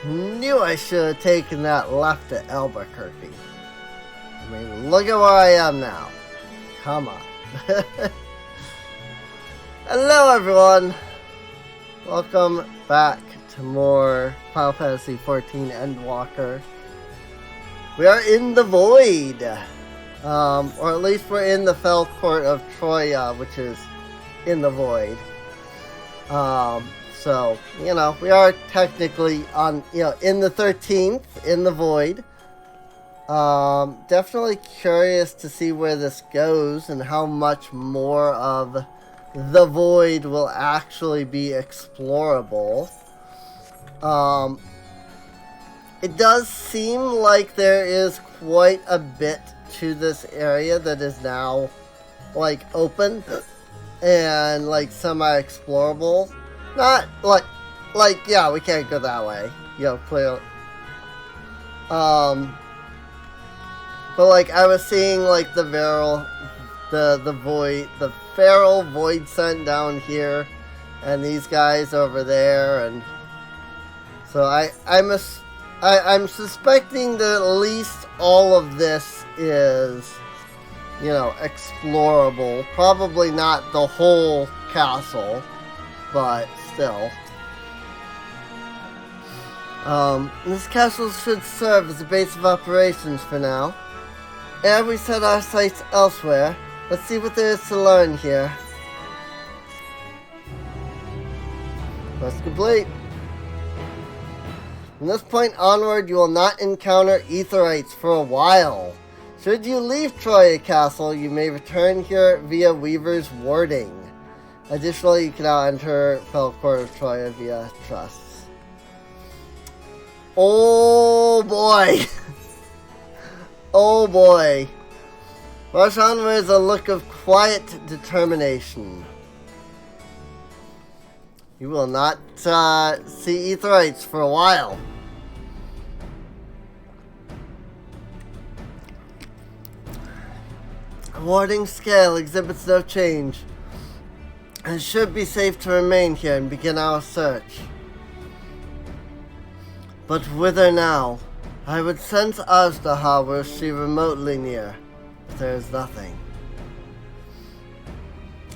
Knew I should have taken that left at Albuquerque. I mean, look at where I am now. Come on. Hello, everyone. Welcome back to more Final Fantasy XIV Endwalker. We are in the Void. Or at least we're in the Fell Court of Troia, which is in the Void. So, you know, we are technically on, in the 13th, in the Void. Definitely curious to see where this goes and how much more of the Void will actually be explorable. It does seem like there is quite a bit to this area that is now, like, open and, like, semi-explorable. Not, yeah, we can't go that way, clearly. But, like, I was seeing, like, the feral void scent down here, and these guys over there, and so I'm suspecting that at least all of this is, explorable. Probably not the whole castle, but still. This castle should serve as a base of operations for now. And we set our sights elsewhere. Let's see what there is to learn here. Quest complete. From this point onward, you will not encounter Aetherites for a while. Should you leave Troia Castle, you may return here via Weaver's Warding. Additionally, you can now enter Fell Court of Troia via Trusts. Oh boy! Oh boy. Roshan wears a look of quiet determination. You will not see Aetherites for a while. Warding scale exhibits no change. It should be safe to remain here and begin our search. But whither now? I would sense Azdaha were she remotely near, but there is nothing.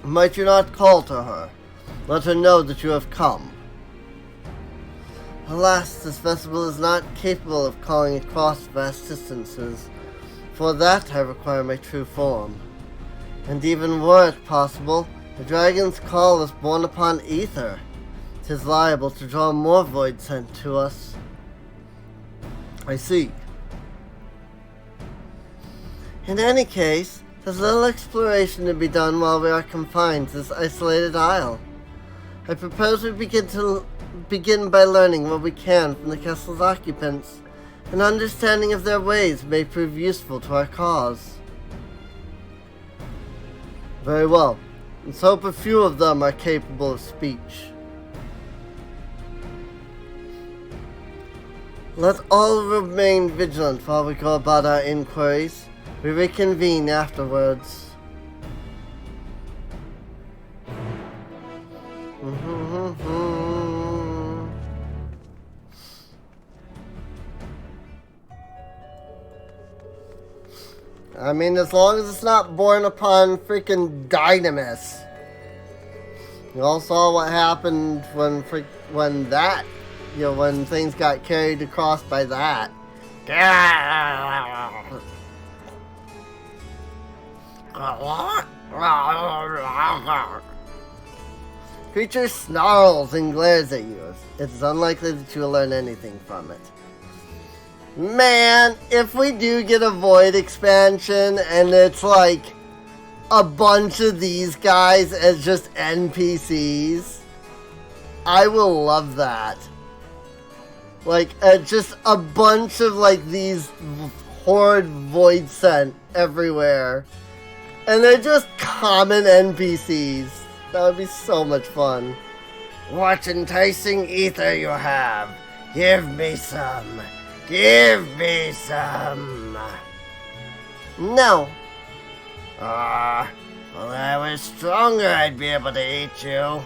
Might you not call to her? Let her know that you have come. Alas, this vessel is not capable of calling across vast distances. For that I require my true form. And even were it possible, the dragon's call is born upon ether. 'Tis liable to draw more void sent to us. I see. In any case, there's little exploration to be done while we are confined to this isolated isle. I propose we begin by learning what we can from the castle's occupants. An understanding of their ways may prove useful to our cause. Very well. Let's hope a few of them are capable of speech. Let all remain vigilant while we go about our inquiries. We reconvene afterwards. I mean, as long as it's not born upon freaking Dynamis. You all saw what happened when that, when things got carried across by that. Creature snarls and glares at you. It's unlikely that you will learn anything from it. Man, if we do get a Void expansion and it's like a bunch of these guys as just NPCs, I will love that. Like, just a bunch of like these horde Void sent everywhere. And they're just common NPCs. That would be so much fun. What enticing ether you have. Give me some. Give me some. No. Well, if I was stronger, I'd be able to eat you.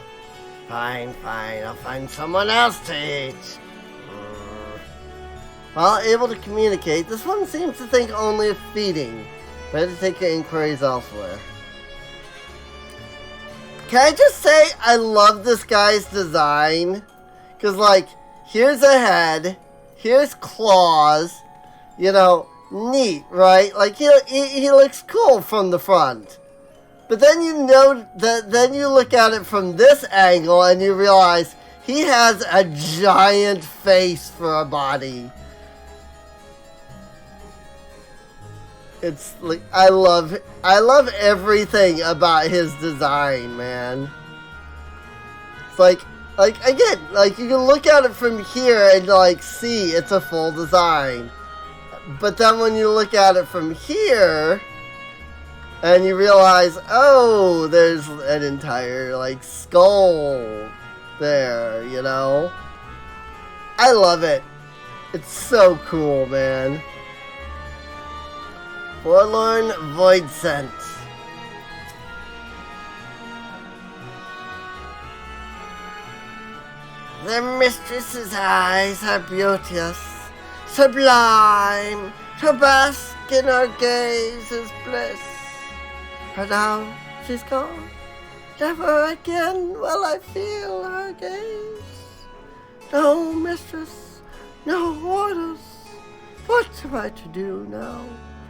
Fine, I'll find someone else to eat. While able to communicate, this one seems to think only of feeding. Better take your inquiries elsewhere. Can I just say, I love this guy's design? Because, like, here's a head, here's claws, you know, neat, right? Like, he looks cool from the front. But then you know, then you look at it from this angle and you realize he has a giant face for a body. It's like, I love everything about his design, man. It's like again, like you can look at it from here and like see it's a full design. But then when you look at it from here and you realize, oh, there's an entire like skull there, you know? I love it. It's so cool, man. Forlorn Void Scent. The mistress's eyes are beauteous, sublime, to bask in her gaze is bliss. But now she's gone, never again will I feel her gaze. No mistress, no orders, what am I to do now?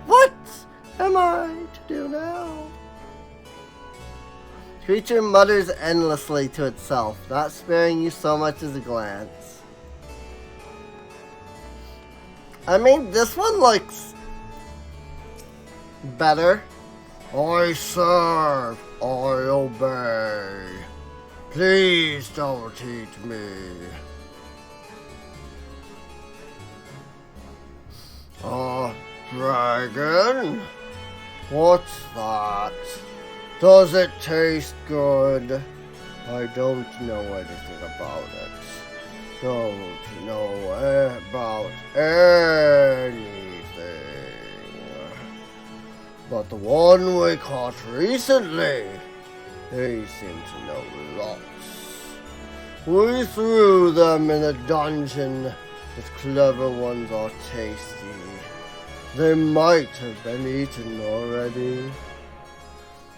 What am I to do now? Creature mutters endlessly to itself, not sparing you so much as a glance. I mean, this one looks better. I serve, I obey. Please don't eat me. Dragon? What's that? Does it taste good? I don't know anything about it. Don't know about anything. But the one we caught recently, they seem to know lots. We threw them in a dungeon, but clever ones are tasty. They might have been eaten already.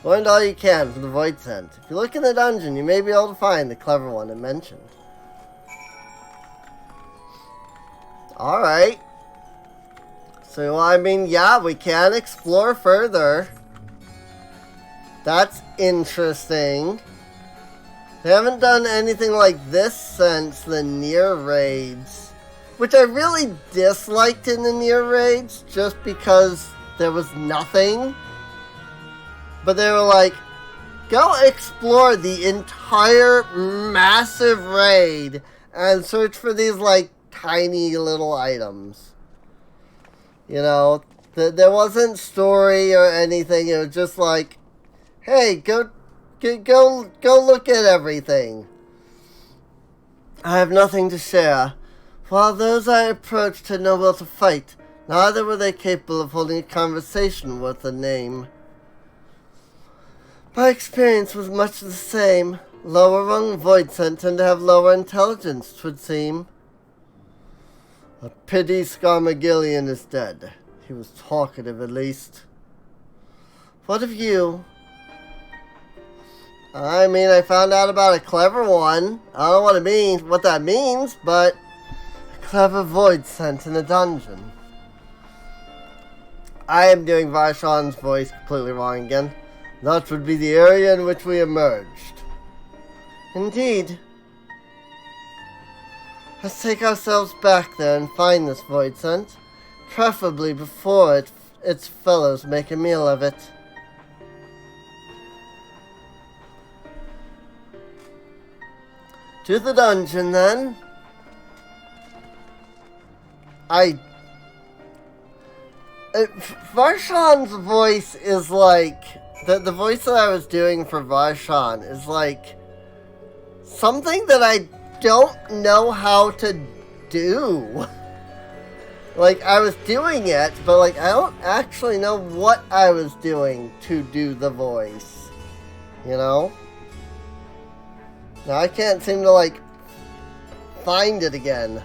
Find all you can for the Void Scent. If you look in the dungeon, you may be able to find the clever one I mentioned. Alright. So, I mean, yeah, we can explore further. That's interesting. They haven't done anything like this since the near raids, which I really disliked in the near raids just because there was nothing. But they were like, go explore the entire massive raid and search for these like tiny little items. You know, there wasn't story or anything. It was just like, hey, go look at everything. I have nothing to share. While those I approached had no will to fight, neither were they capable of holding a conversation worth a name. My experience was much the same. Lower rung Void Scent tend to have lower intelligence, 'twould seem. A pity Scarmagillion is dead. He was talkative, at least. What of you? I mean, I found out about a clever one. I don't know what that means, but a clever Void Scent in a dungeon. I am doing Varshan's voice completely wrong again. That would be the area in which we emerged. Indeed. Let's take ourselves back there and find this Void Scent, preferably before its fellows make a meal of it. To the dungeon, then. Varshan's voice is like... The voice that I was doing for Varshan is like... something that I don't know how to do. Like, I was doing it, but like, I don't actually know what I was doing to do the voice. You know? Now I can't seem to like find it again.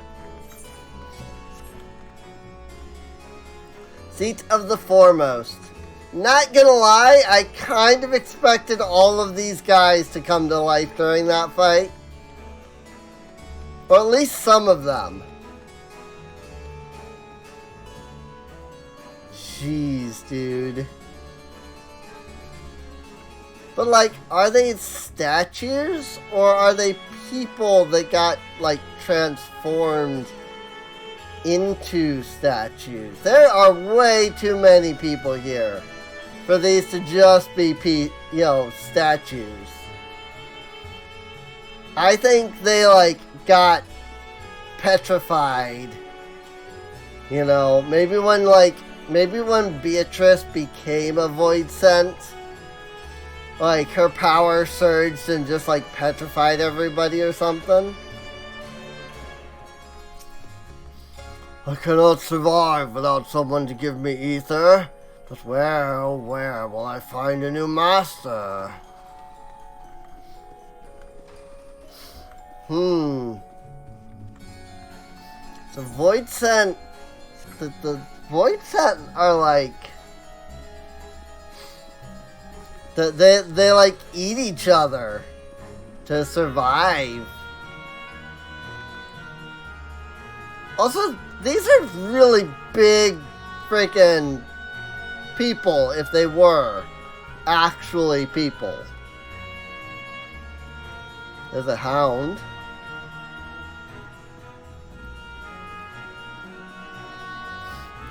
Seat of the Foremost. Not gonna lie, I kind of expected all of these guys to come to life during that fight. Or at least some of them. Jeez, dude. But, like, are they statues? Or are they people that got, like, transformed into statues? There are way too many people here for these to just be, statues. I think they, like, got petrified. You know, maybe when Beatrice became a void scent, like, her power surged and just, like, petrified everybody or something. I cannot survive without someone to give me ether. But where, oh where will I find a new master? The void scent... The void scent are, like... They like eat each other to survive. Also, these are really big freaking people if they were actually people. There's a hound.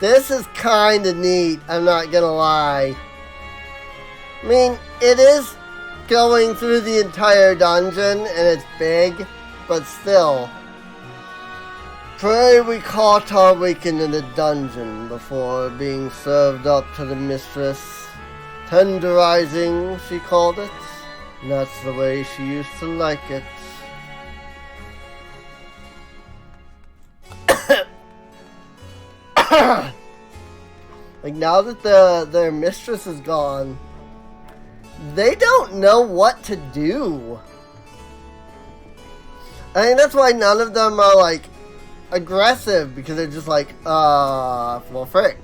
This is kind of neat, I'm not gonna lie. I mean, it is going through the entire dungeon, and it's big, but still. Pray we caught our waken in the dungeon before being served up to the mistress. Tenderizing, she called it. And that's the way she used to like it. Like, now that their mistress is gone, they don't know what to do. I think that's why none of them are, like, aggressive, because they're just like, well, frick.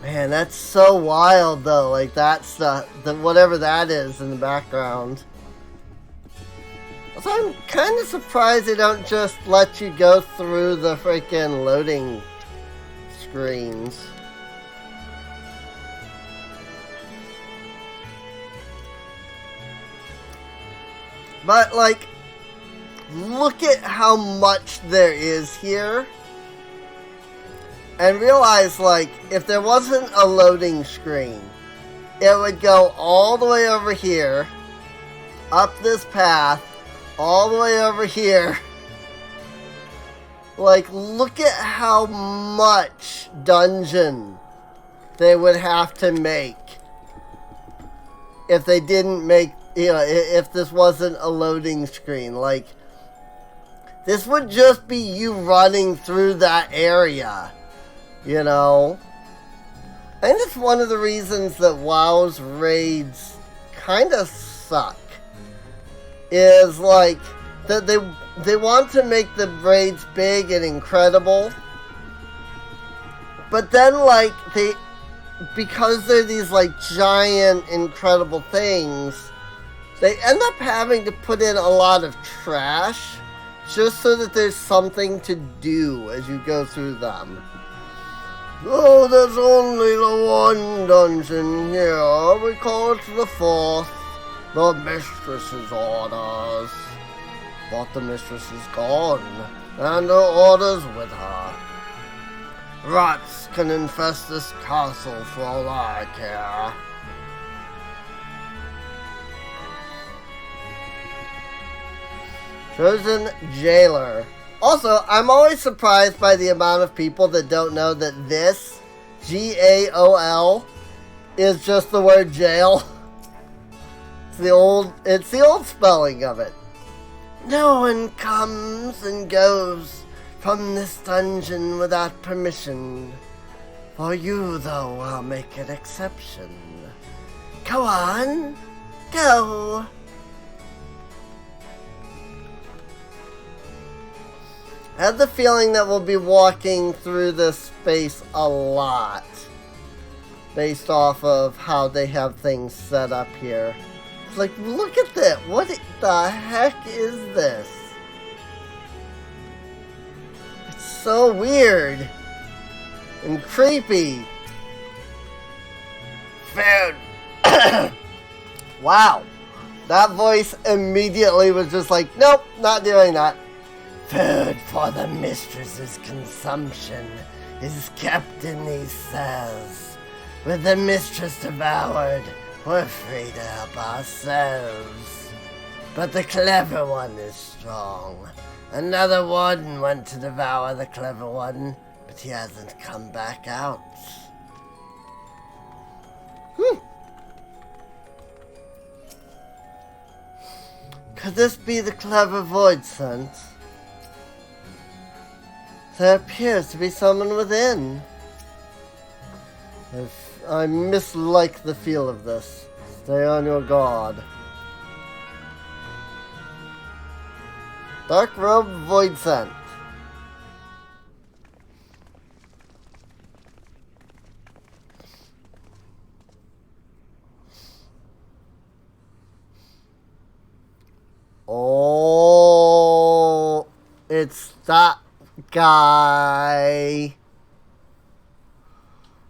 Man, that's so wild, though. Like, that's the whatever that is in the background. Also, I'm kind of surprised they don't just let you go through the freaking loading screens. But, like, look at how much there is here. And realize, like, if there wasn't a loading screen, it would go all the way over here, up this path, all the way over here. Like, look at how much dungeon they would have to make if they didn't make, if this wasn't a loading screen. Like, this would just be you running through that area. You know, I think that's one of the reasons that WoW's raids kind of suck. Is like that they want to make the raids big and incredible, but then like because they're these like giant incredible things, they end up having to put in a lot of trash just so that there's something to do as you go through them. Oh, there's only the one dungeon here. We call it the fourth. The mistress's orders. But the mistress is gone, and her orders with her. Rats can infest this castle for all I care. Chosen Jailer. Also, I'm always surprised by the amount of people that don't know that this, G-A-O-L, is just the word jail. It's the old spelling of it. No one comes and goes from this dungeon without permission. For you, though, I'll make an exception. Go on. Go. I have the feeling that we'll be walking through this space a lot. Based off of how they have things set up here. Like, look at that. What the heck is this? It's so weird. And creepy. Food. Wow. That voice immediately was just like, nope, not doing that. Food for the mistress's consumption is kept in these cells. With the mistress devoured, we're free to help ourselves. But the clever one is strong. Another warden went to devour the clever one, but he hasn't come back out. Could this be the clever void scent? There appears to be someone within. I mislike the feel of this. Stay on your guard. Dark robe void scent. Oh, it's that guy.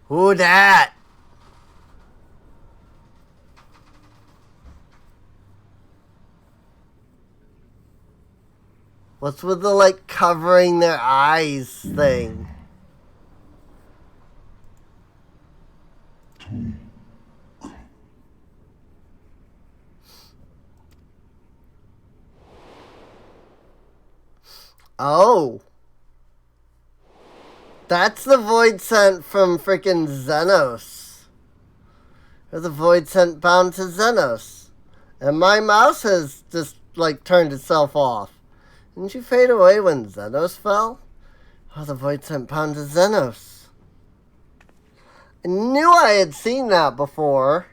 Who that? What's with the, like, covering their eyes thing? Oh. That's the void scent from frickin' Xenos. Or the void scent bound to Xenos. And my mouse has just, like, turned itself off. Didn't you fade away when Xenos fell? Oh, the void scent bound to Xenos. I knew I had seen that before.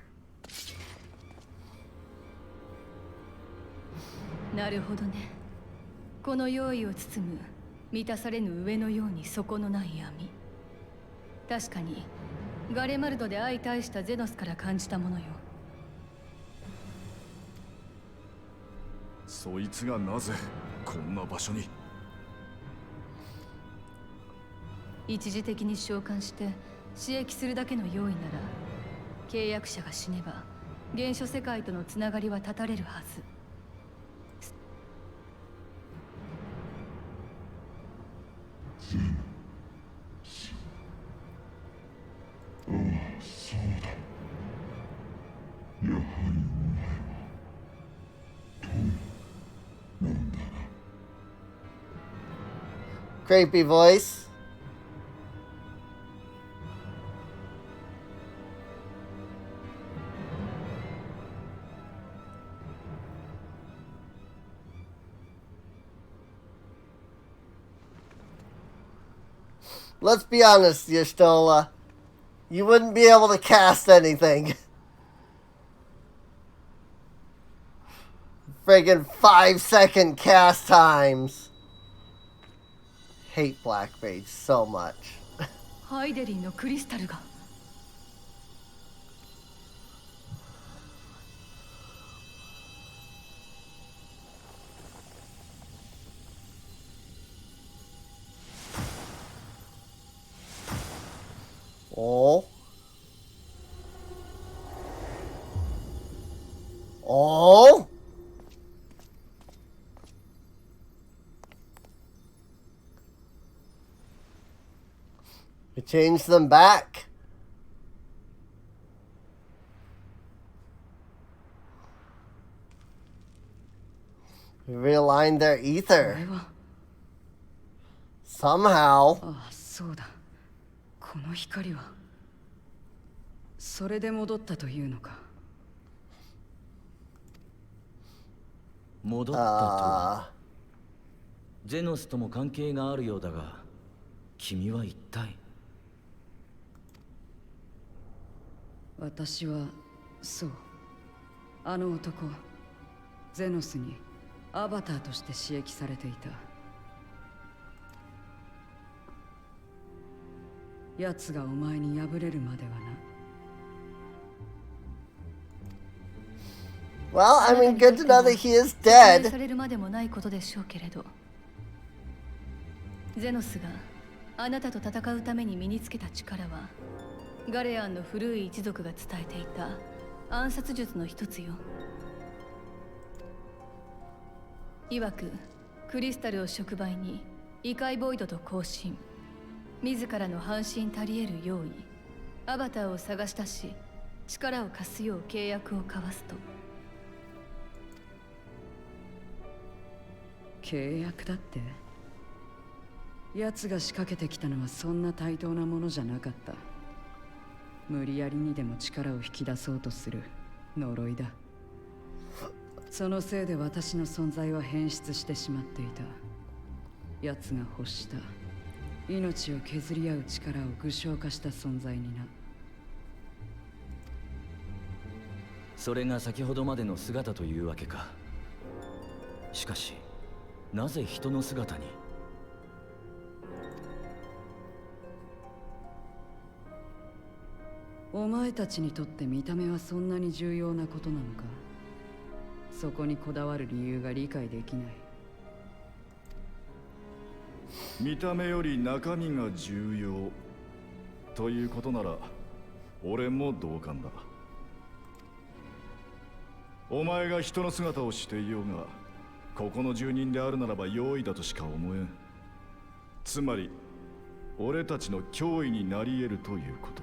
なるほどね。この用意を包む満たされぬ上のように底のない闇。確かにガレマルドで相対したゼノスから感じたものよ。そいつがなぜこんな場所に？一時的に召喚して刺激するだけの用意なら、契約者が死ねば原初世界とのつながりは断たれるはず。ああ、そうだ。やはりお前はトムなんだな。 Creepy voice. Let's be honest, Y'shtola. You wouldn't be able to cast anything. Friggin' 5-second cast times. Hate Black Mage so much. ハイデリーのクリスタルが。Oh. Oh. We changed them back. We realigned their ether. Somehow. ああ、そうだ。この光はそれで戻ったというのか。戻ったとはゼノスとも関係があるようだが、君は一体？私はそう。あの男ゼノスにアバターとして刺激されていた。奴がお前に敗れるまではな。Well, I mean, good to know that he is 説明 dead. されるまでもないことでしょうけれど、ゼノスがあなたと戦うために身につけた力はガレアンの古い一族が伝えていた暗殺術の一つよ。曰くクリスタルを触媒に異界ボイドと交信、自らの半身足り得る用意、アバターを探し出し力を貸すよう契約を交わすと。契約だって？奴が仕掛けてきたのはそんな対等なものじゃなかった。無理やりにでも力を引き出そうとする呪いだ。そのせいで私の存在は変質してしまっていた。奴が欲した命を削り合う力を具象化した存在にな。それが先ほどまでの姿というわけか。しかしなぜ人の姿に？お前たちにとって見た目はそんなに重要なことなのか？そこにこだわる理由が理解できない。見た目より中身が重要ということなら俺も同感だ。お前が人の姿をしていようがここの住人であるならば容易だとしか思えん。つまり俺たちの脅威になり得るということ。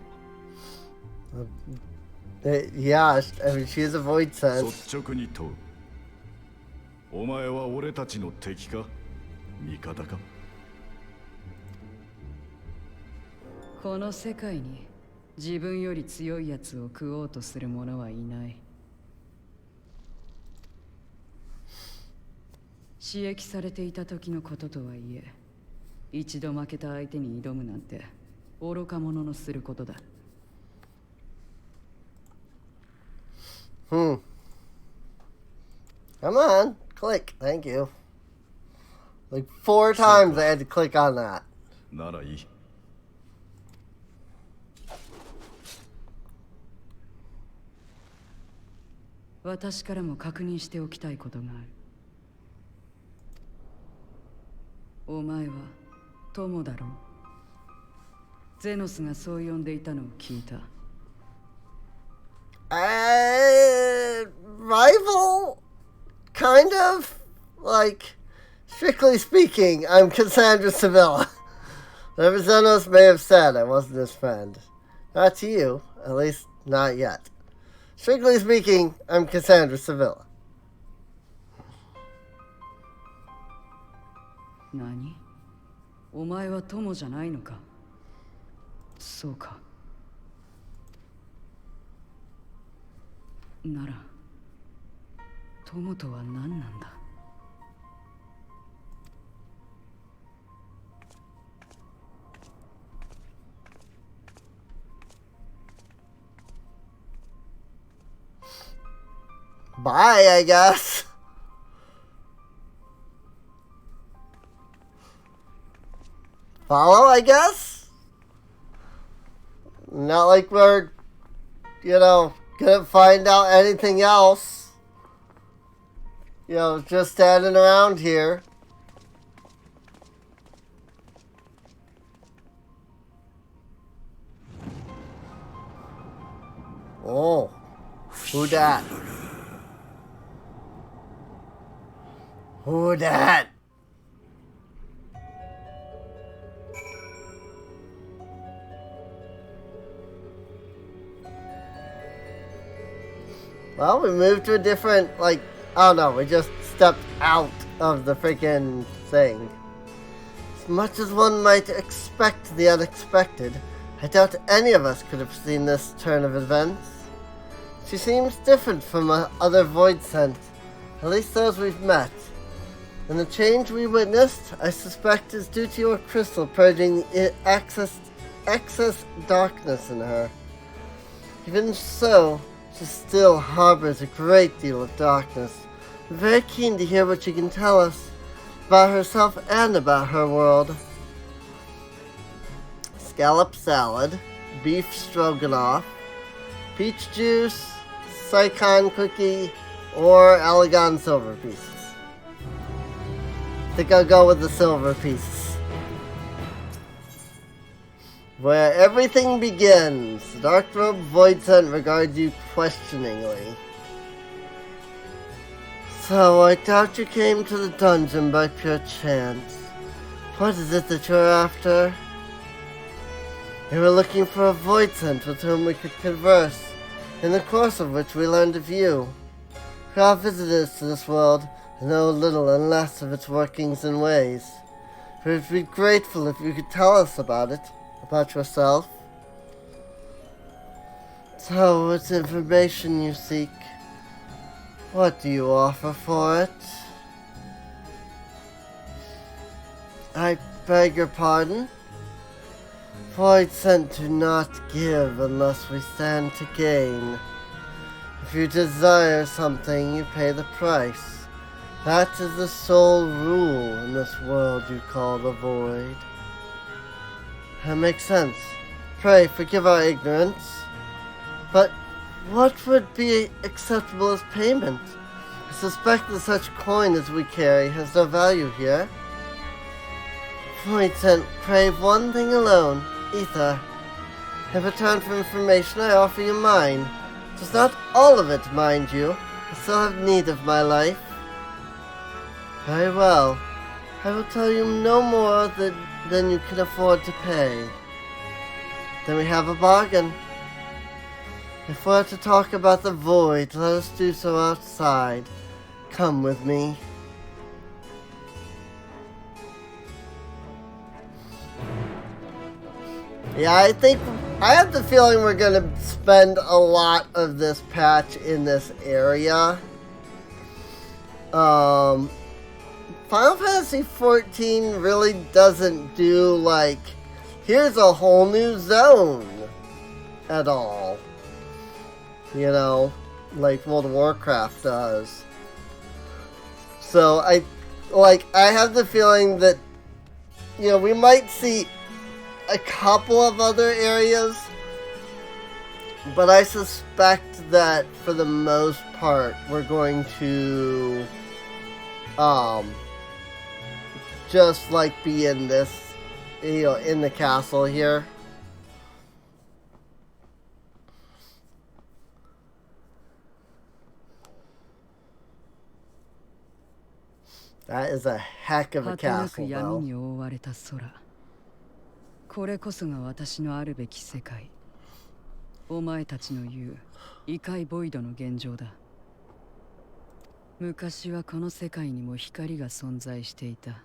Yeah, I mean, she is a void sense. 率直に問う。お前は俺たちの敵か味方か？この世界に自分より強いやつを食おうとする者はいない。刺激されていた時のこととはいえ、一度負けた相手に挑むなんて愚か者のすることだ。Come on, click. Thank you. Like 4 times I had to click on that. ならいい。私からも確認しておきたいことがある。お前は友だろう。ゼノスがそう呼んでいたのを聞いた。Rival? Kind of? Like, strictly speaking, I'm Kassandra Sevilla. Whatever Zenos may have said, I wasn't his friend. Not to you, at least not yet. Strictly speaking, I'm Kassandra Sevilla. 何？お前は友じゃないのか？そうか。なら、友とは何なんだ？Bye, I guess. Follow, I guess? Not like we're, gonna find out anything else. Just standing around here. Oh, who dat? Who dat? Well, we moved to a different, oh no, we just stepped out of the freaking thing. As much as one might expect the unexpected, I doubt any of us could have seen this turn of events. She seems different from other void scent, at least those we've met. And the change we witnessed, I suspect, is due to your crystal purging the excess darkness in her. Even so, She still harbors a great deal of darkness. I'm very keen to hear what she can tell us about herself and about her world. Scallop salad, beef stroganoff, peach juice, Saigon cookie, or Allegan silver pieces. I think I'll go with the silver pieces. Where everything begins. The Dark-robed Voidsent regards you questioningly. So, I doubt you came to the dungeon by pure chance. What is it that you're after? We were looking for a Voidsent with whom we could converse, in the course of which we learned of you. We are visitors to this world, and know little and less of its workings and ways. We would be grateful if you could tell us about it, about yourself. So, it's information you seek. What do you offer for it? I beg your pardon? Voidsent do not give unless we stand to gain. If you desire something, you pay the price. That is the sole rule in this world you call the Void. That makes sense. Pray, forgive our ignorance. But what would be acceptable as payment? I suspect that such coin as we carry has no value here. Voidsent crave one thing alone, ether. In return for information, I offer you mine. Just not all of it, mind you. I still have need of my life. Very well. I will tell you no more than you can afford to pay. Then we have a bargain. If we're to talk about the Void, let us do so outside. Come with me. Yeah, I have the feeling we're gonna spend a lot of this patch in this area. Final Fantasy XIV really doesn't do, like, here's a whole new zone at all. You know, like World of Warcraft does. So, I have the feeling that, you know, we might see a couple of other areas, but I suspect that for the most part we're going to just like be in this, you know, in the castle here. That is a heck of a castle, though. これこそが私のあるべき世界。お前たちの言う異界ボイドの現状だ。昔はこの世界にも光が存在していた。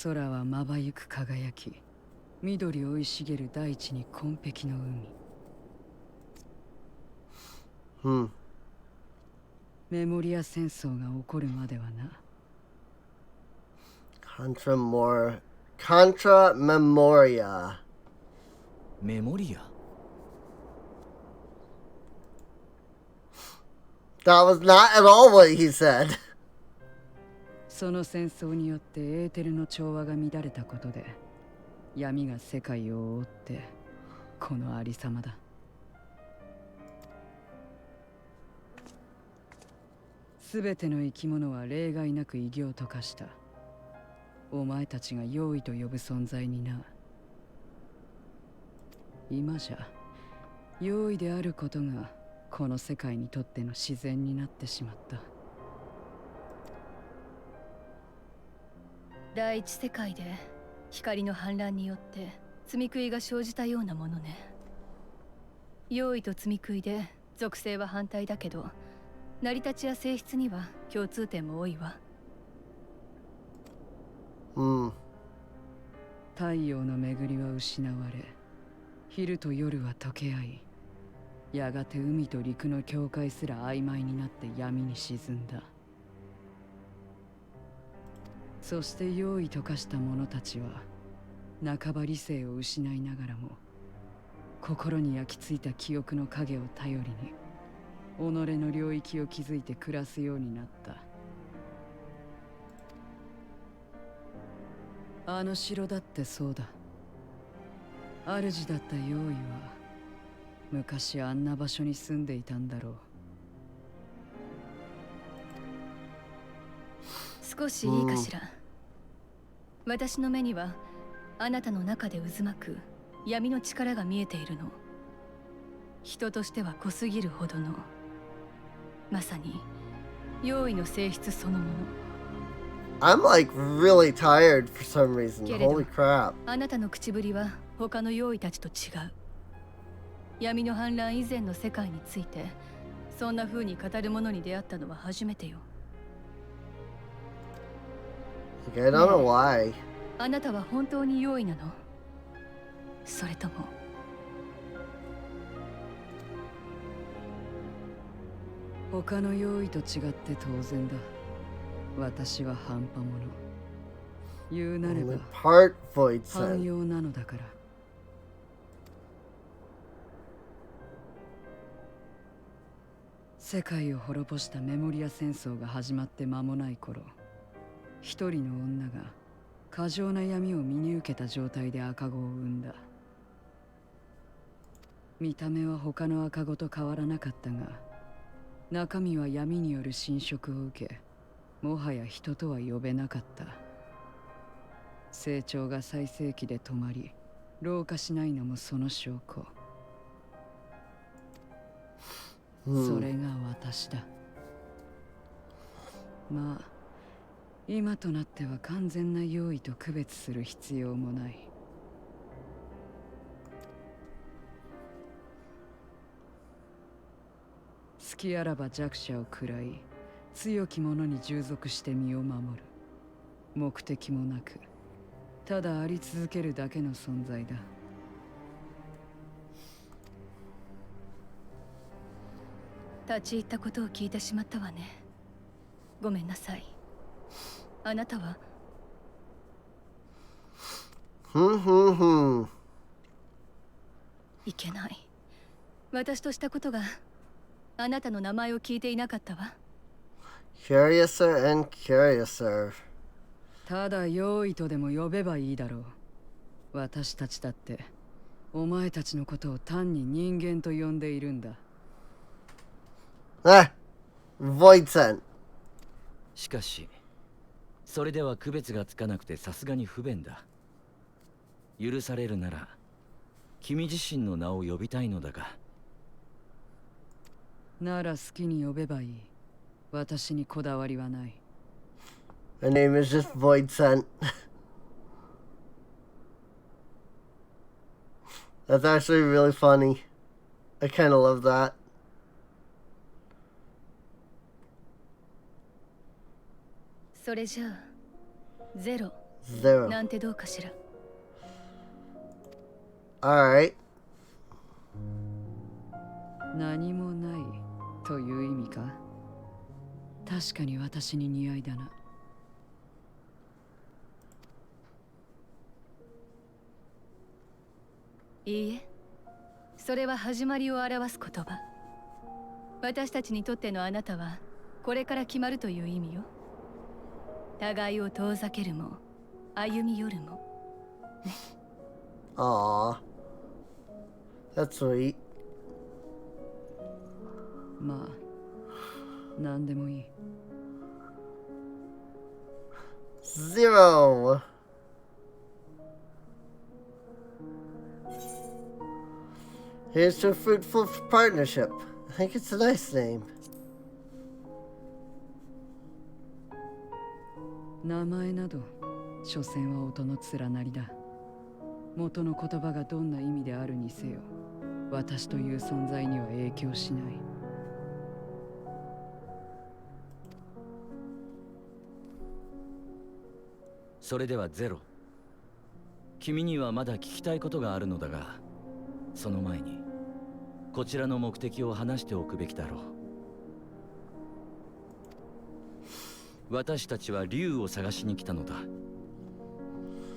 空はまばゆく輝き、緑生い茂る大地に紺碧の海。メモリア戦争が起こるまではな。Contra Memoria. Memoria? That was not at all what he said. その戦争によってエーテルの調和が乱れたことで闇が世界を覆ってこのありさまだ。すべての生き物は例外なく異形と化した。お前たちが用意と呼ぶ存在にな。今じゃ用意であることがこの世界にとっての自然になってしまった。第一世界で光の反乱によって積み食いが生じたようなものね。用意と積み食いで属性は反対だけど、成り立ちや性質には共通点も多いわ。太陽の巡りは失われ、昼と夜は溶け合い、やがて海と陸の境界すら曖昧になって闇に沈んだ。そして用意と化した者たちは半ば理性を失いながらも心に焼き付いた記憶の影を頼りに己の領域を築いて暮らすようになった。あの城だってそうだ。主だった用意は昔あんな場所に住んでいたんだろう。少しいいかしら。私の目にはあなたの中で渦巻く闇の力が見えているの。人としては濃すぎるほどの、まさに用意の性質そのもの。I'm like really tired for some reason. けれど Holy crap. あなたの口ぶりは他の用意たちと違う。闇の反乱以前の世界についてそんな風に語る者に出会ったのは初めてよ。Like, I don't know why. あなたは本当に用意なの？それとも他の用意と違って当然だ。私は半端者。言うなれば Only part 汎 Voidson. 用なのだから。世界を滅ぼしたメモリア戦争が始まって間もない頃、一人の女が過剰な闇を身に受けた状態で赤子を産んだ。見た目は他の赤子と変わらなかったが、中身は闇による侵食を受け、もはや人とは呼べなかった。成長が最盛期で止まり、老化しないのもその証拠。それが私だ。まあ、今となっては完全な用意と区別する必要もない。好きあらば弱者を食らい、強き者に従属して身を守る。目的もなく、ただあり続けるだけの存在だ。立ち入ったことを聞いてしまったわね。ごめんなさい。あなたはHmm. いけない。私としたことがあなたの名前を聞いていなかったわ。Curiouser and curiouser. ただ用意とでも呼べばいいだろう。私たちだってお前たちのことを単に人間と呼んでいるんだ。Ah! Voidson. しかしそれでは区別がつかなくてさすがに不便だ。許されるなら君自身の名を呼びたいのだが。なら好きに呼べばいい。私にこだわりはない。My name is just Voidson. That's actually really funny. I kind of love that. それじゃあゼロ Zero. なんてどうかしら。Alright. 何もないという意味か。確かに私に似合いだな。いいえ、それは始まりを表す言葉。私たちにとってのあなたはこれから決まるという意味よ。互いを遠ざけるも歩み寄るも。Aww. That's sweet. まあ、何でもいい。Zero. Here's to a fruitful partnership. I think it's a nice name. 名前など、所詮は音の連なりだ。元の言葉がどんな意味であるにせよ、私という存在には影響しない。それではゼロ。君にはまだ聞きたいことがあるのだが、その前にこちらの目的を話しておくべきだろう。私たちは竜を探しに来たのだ。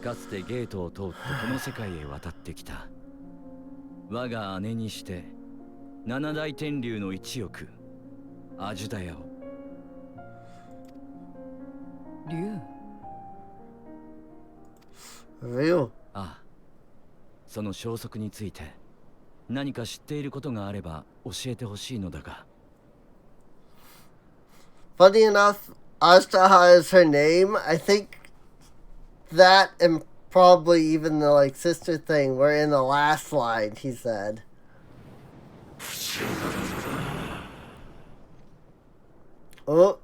かつてゲートを通ってこの世界へ渡ってきた。我が姉にして七大天竜の一翼アジュダヤを。竜。Real. ああ、その消息について何か知っていることがあれば教えてほしいのだが。Funny enough, Ashtaha is her name. I think that and probably even the like sister thing were in the last line, he said. Oh,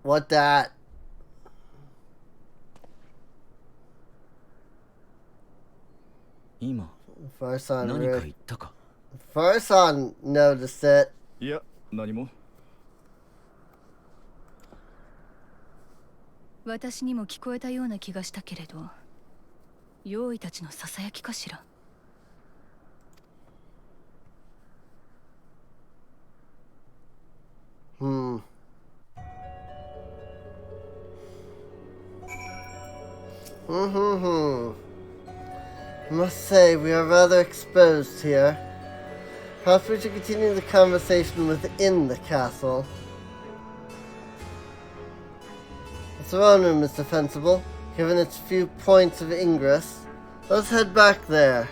what that? Farson noticed it. いや、何も。私にも聞こえたような気がしたけれど、妖異たちのささやきかしら。Hmm. I must say, we are rather exposed here. Perhaps we should continue the conversation within the castle. The throne room is defensible, given its few points of ingress. Let's head back there.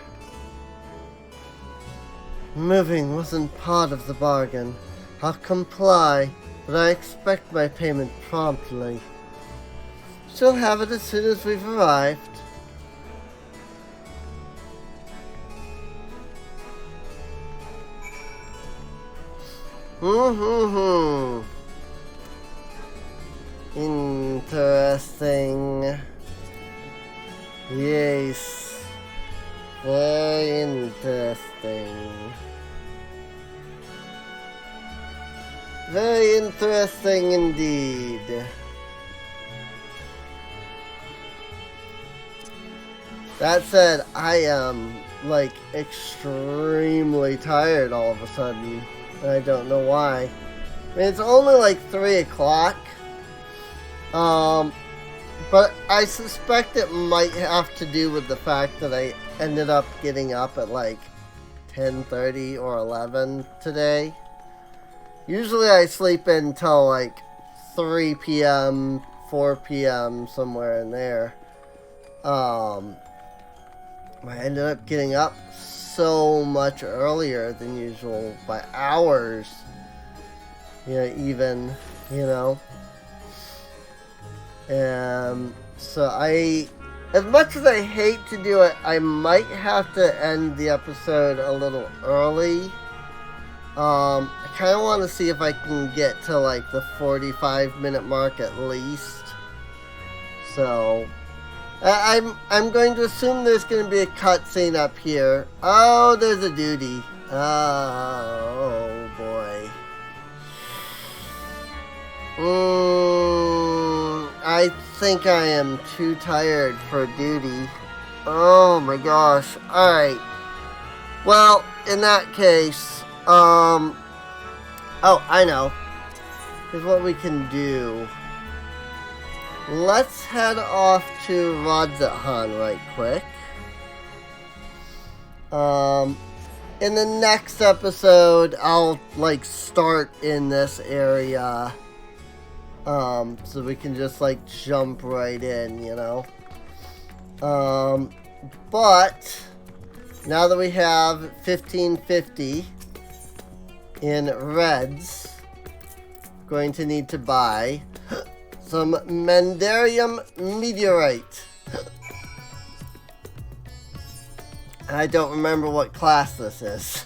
Moving wasn't part of the bargain. I'll comply, but I expect my payment promptly. She'll have it as soon as we've arrived. Interesting. Yes. Very interesting. Very interesting indeed. That said, I am, like, extremely tired all of a sudden. And I don't know why. I mean, it's only like 3 o'clock. But I suspect it might have to do with the fact that I ended up getting up at like 10:30 or 11 today. Usually I sleep until like 3 p.m., 4 p.m., somewhere in there. I ended up getting up so much earlier than usual by hours. Even, so as much as I hate to do it, I might have to end the episode a little early. I kind of want to see if I can get to like the 45-minute mark at least. So I'm going to assume there's going to be a cutscene up here. Oh, there's a duty. Oh boy. I think I am too tired for duty. Oh my gosh. Alright. Well, in that case, oh, I know. Here's what we can do. Let's head off to Rodzathan right quick. In the next episode, I'll, like, start in this area. So we can just, like, jump right in, But, now that we have 1550 in reds, going to need to buy some Mandarium Meteorite. I don't remember what class this is.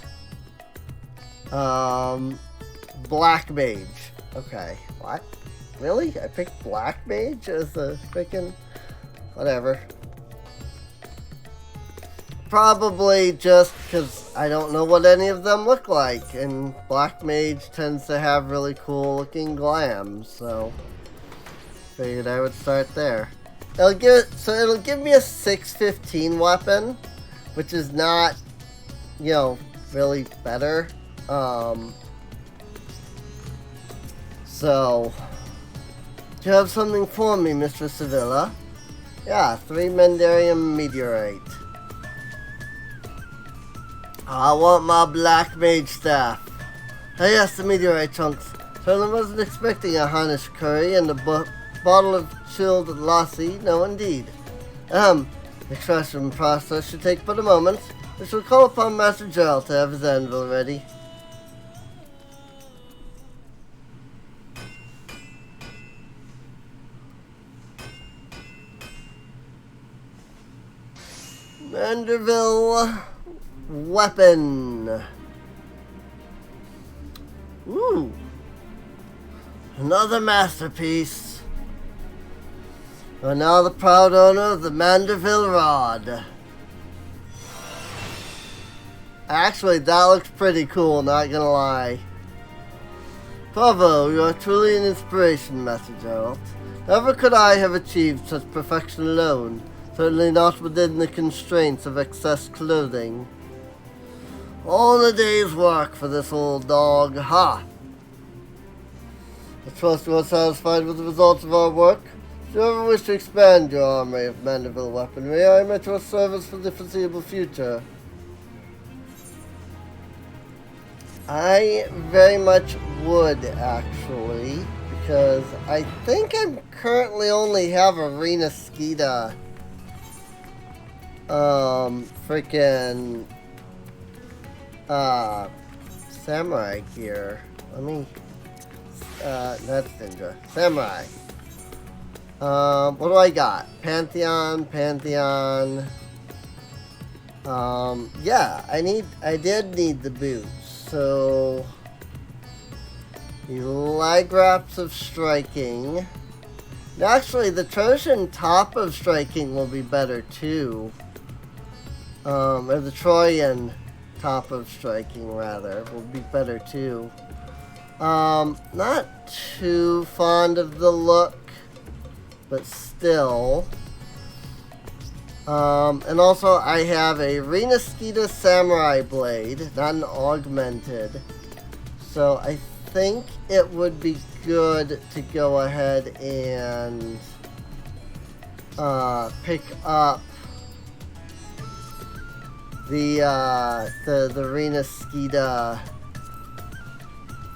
Black Mage. Okay, what? Really? I picked Black Mage as the freaking... whatever. Probably just because I don't know what any of them look like, and Black Mage tends to have really cool looking glam, so figured I would start there. It'll give me a 615 weapon, which is not, really better. So, do you have something for me, Mr. Sevilla? Yeah, 3 Mandarium Meteorite. I want my black mage staff. Oh yes, the meteorite chunks. Certainly wasn't expecting a Hannish curry and a bottle of chilled lassi. No, indeed. Extraction process should take but a moment. We shall call upon Master Gerald to have his anvil ready. Manderville weapon. Ooh. Another masterpiece. We're now the proud owner of the Manderville rod. Actually, that looks pretty cool, not gonna lie. Bravo, you are truly an inspiration, Master Gerald. Never could I have achieved such perfection alone. Certainly not within the constraints of excess clothing. All in a day's work for this old dog. Ha! I trust you are satisfied with the results of our work. If you ever wish to expand your armory of Manderville weaponry, I am at your service for the foreseeable future. I very much would, actually, because I think I currently only have Arena Skeeta. Freaking, samurai gear. Let me, that's Ninja. Samurai. What do I got? Pantheon. Yeah, I did need the boots. So, the leg wraps of striking. Actually, the Trojan top of striking will be better too. Or the Troian top of striking, rather, will be better too. Not too fond of the look, but still. And also I have a Rina Skeeta Samurai Blade, not an augmented. So I think it would be good to go ahead and pick up the Rina Skeeta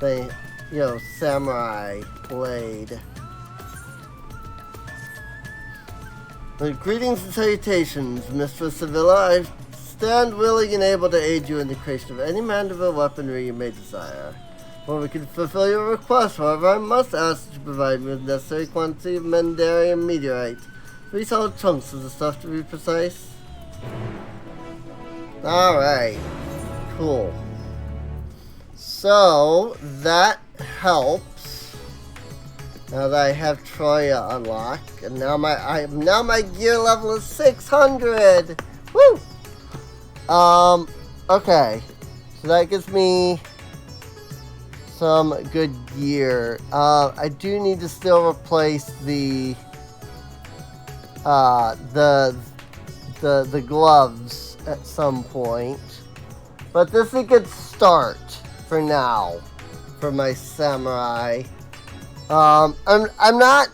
thing, you know, Samurai Blade. Greetings and salutations, Mistress Sevilla. I stand willing and able to aid you in the creation of any Manderville weaponry you may desire. Before we can fulfill your request, however, I must ask that you provide me with the necessary quantity of Mandarium meteorite. 3 solid chunks of the stuff, to be precise. Alright. Cool. So, that helps. Now that I have Troia unlocked, and now my gear level is 600. Woo! Okay. So that gives me some good gear. I do need to still replace the gloves at some point. But this is a good start for now for my samurai. I'm not,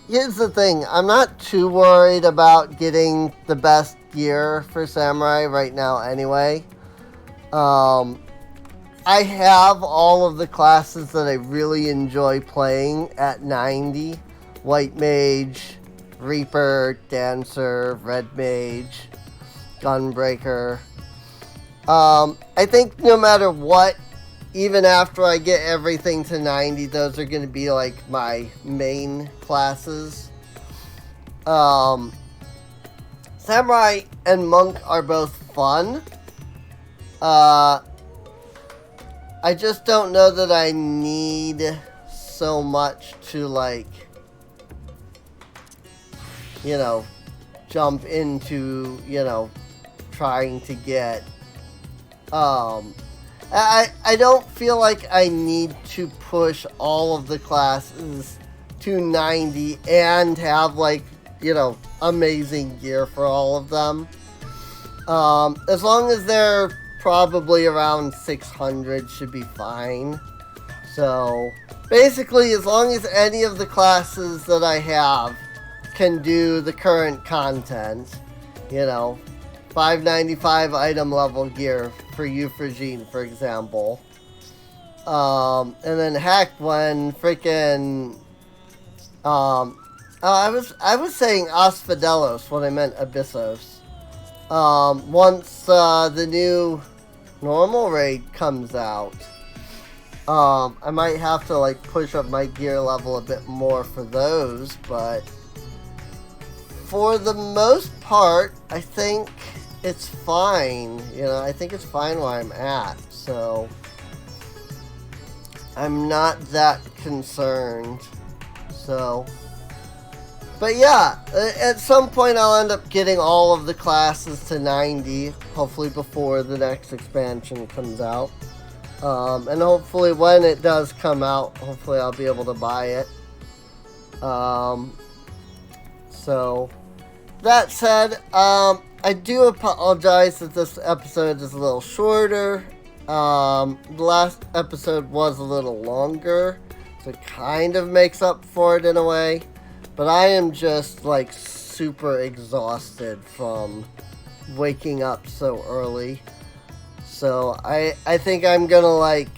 here's the thing, I'm not too worried about getting the best gear for samurai right now anyway. I have all of the classes that I really enjoy playing at 90. White Mage, Reaper, Dancer, Red Mage, Gunbreaker. I think no matter what, even after I get everything to 90, those are going to be like my main classes. Samurai and Monk are both fun. I just don't know that I need so much to, like, you know, jump into, you know, trying to get, I don't feel like I need to push all of the classes to 90 and have, like, you know, amazing gear for all of them. As long as they're probably around 600 should be fine. So, basically, as long as any of the classes that I have can do the current content, you know, 595 item level gear for Euphrasia, for example. And then heck, when freaking I was saying Asphodelos when I meant Abyssos. Once the new normal raid comes out, I might have to like push up my gear level a bit more for those, but for the most part, I think it's fine. You know, I think it's fine where I'm at, so I'm not that concerned. So, but yeah, at some point I'll end up getting all of the classes to 90, hopefully before the next expansion comes out. And hopefully when it does come out, hopefully I'll be able to buy it. So, that said, I do apologize that this episode is a little shorter. The last episode was a little longer, so it kind of makes up for it in a way. But I am just, like, super exhausted from waking up so early. So, I think I'm gonna, like,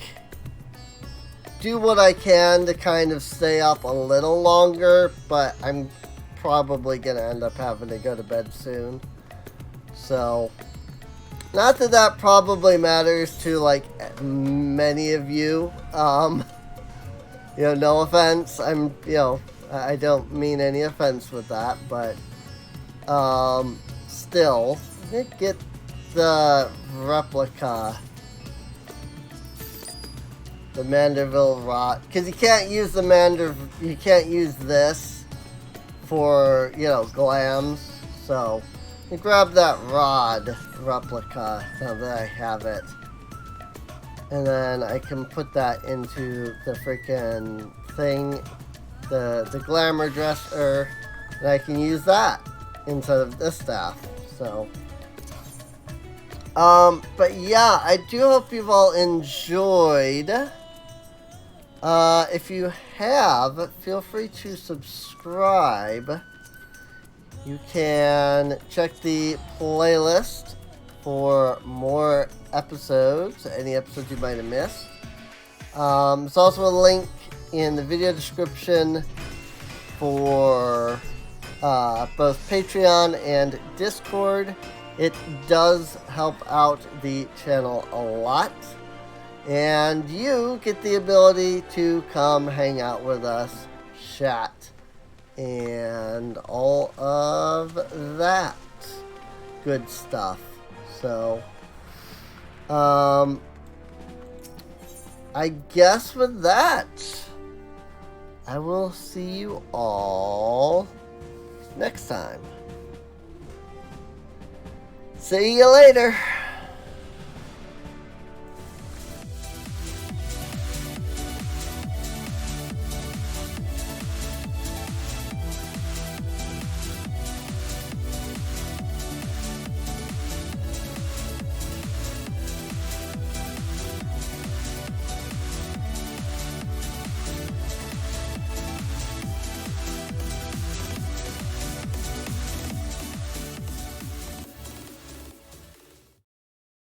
do what I can to kind of stay up a little longer, but I'm probably gonna end up having to go to bed soon. So, not that that probably matters to, like, many of you. You know, no offense. I don't mean any offense with that, but, still, I did get the replica. The Manderville Rot. Because you can't use you can't use this for, you know, glams. So, you grab that rod replica now that I have it. And then I can put that into the freaking thing, the glamour dresser, and I can use that instead of this staff. So, but yeah, I do hope you've all enjoyed. If you have, feel free to subscribe. You can check the playlist for more episodes, any episodes you might have missed. There's also a link in the video description for both Patreon and Discord. It does help out the channel a lot. And you get the ability to come hang out with us, chat, and all of that good stuff. So, I guess with that, I will see you all next time. See you later.